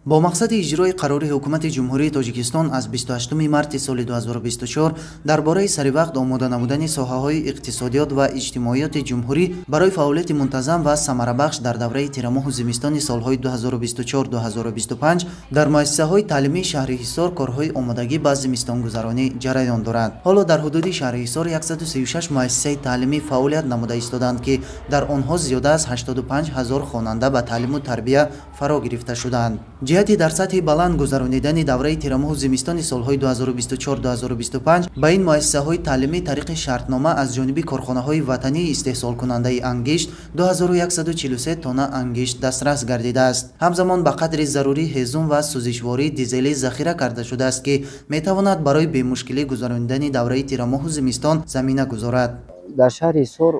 با مقصد اجرای قرار حکومت جمهوری تاجیکستان از 28 مارس سال 2024 درباره سریوقت آماده نمودن ساحه‌های اقتصادیات و اجتماعیات جمهوری برای فعالیت منتظم و ثمره‌بخش در دوره تیر ماه زمستان سالهای 2024-2025 در مؤسسه‌های تعلیمی شهر حصار کارهای آمادگی به زمستان‌گذرانی جریان دارد. حالا در حدود شهر حصار 136 مؤسسه تعلیمی فعالیت نموده ایستادند که در آنها زیاده از 85,000 خواننده به تعلیم و تربیت فرا گرفته شدند. جهتی در سطح بلند گذرانیدن دوره تیر ماه زمستان سالهای 2024-2025 به این مؤسسه‌های تعلیمی طریق شرطنامه از جانب کارخانه‌های وطنی استحصال کننده انگشت 2143 تن انگشت دسترس گردیده است. همزمان به قدر ضروری هیزم و سوزشواری دیزلی ذخیره کرده شده است که میتواند برای به مشکلی گذراندن دوره تیر ماه زمستان زمینه گذارد. در شهر حصار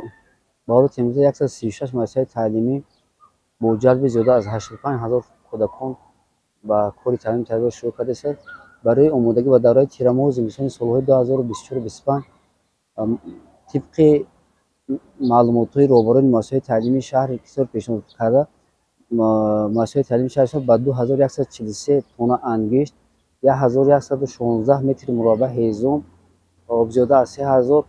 با امروزه 136 مؤسسه تعلیمی با جلب زیاده از 85,000 کودکان با کار تعلیم تربیت شروع کرده است. برای آمادگی و دوره تیر ماه زمستان سالهای 2024-2025 طبق معلومات‌های روبروی مؤسسه تعلیمی شهر حصار پیشنهاد کرده مؤسسه تعلیمی شهر حصار با 2143 تن انگشت 1116 متر مربع هیزم و زیاده از 3000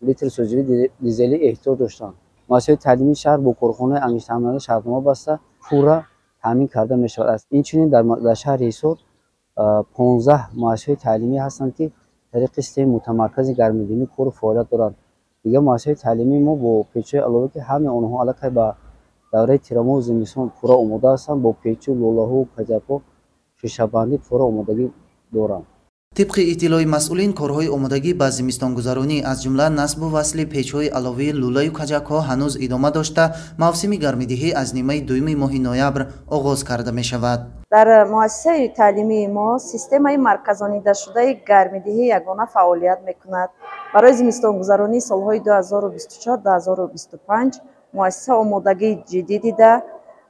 لیتر سوزنی دیزلی احتیاج داشتند. مؤسسه تعلیمی شهر با کارخانه انگشت تامین شرطنامه بسته پورا تامین کرده می شود. اینچنین در شهر حصار 15 مؤسسه تعلیمی هستند که طریق سیستم متمرکز گرم‌نشینی کار فعالیت دارند. دیگر مؤسسه تعلیمی ما با پیچ علاوه که همه آنها علاقه به دوره تیر ماه زمستان پورا آماده هستند. با پیچ لوله‌ها و کجاپا شیشه بندی پورا آمادگی دارند. طبق اطلاع مسئولین کارهای آمادگی به زمستان‌گذرانی از جمله نصب و وصل پیچ‌های علاوه لوله و کجک‌ها هنوز ادامه داشته موسم گرم‌دهی از نیمه دوم ماه نوامبر آغاز کرده می شود. در مؤسسه تعلیمی ما سیستم مرکزانیده شده گرم‌دهی یگانه فعالیت می‌کند. برای زمستان‌گذرانی سال‌های 2024-2025 مؤسسه آمادگی جدیدی دارد.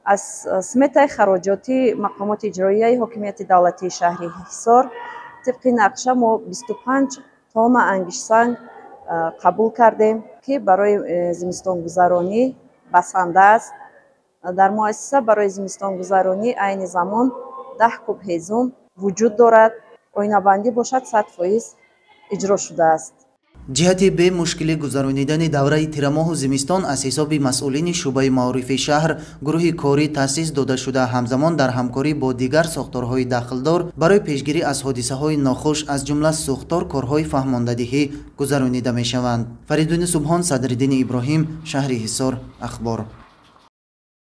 از سمت خراجاتی مقامات اجرایی حکومت دولتی شهر حصار طبق نقشه ما 25 تن انگشت سنگ قبول کردیم که برای زمستان‌گذرانی بسنده است. در مؤسسه برای زمستان‌گذرانی عین زمان 10 کوب هیزم وجود دارد. آینه‌بندی باشد 100% اجرا شده است. جهتی به مشکل گذرانیدن دوره تیر ماه زمستان از حساب مسئولین شعبه معارف شهر گروه کاری تأسیس داده شده همزمان در همکاری با دیگر ساختارهای داخلدار برای پیشگیری از حادثه های ناخوش از جمله ساختار کارهای فهماندهی گذرانیده می شوند. فریدون سبحان، صدرالدین ابراهیم، شهر حصار، اخبار.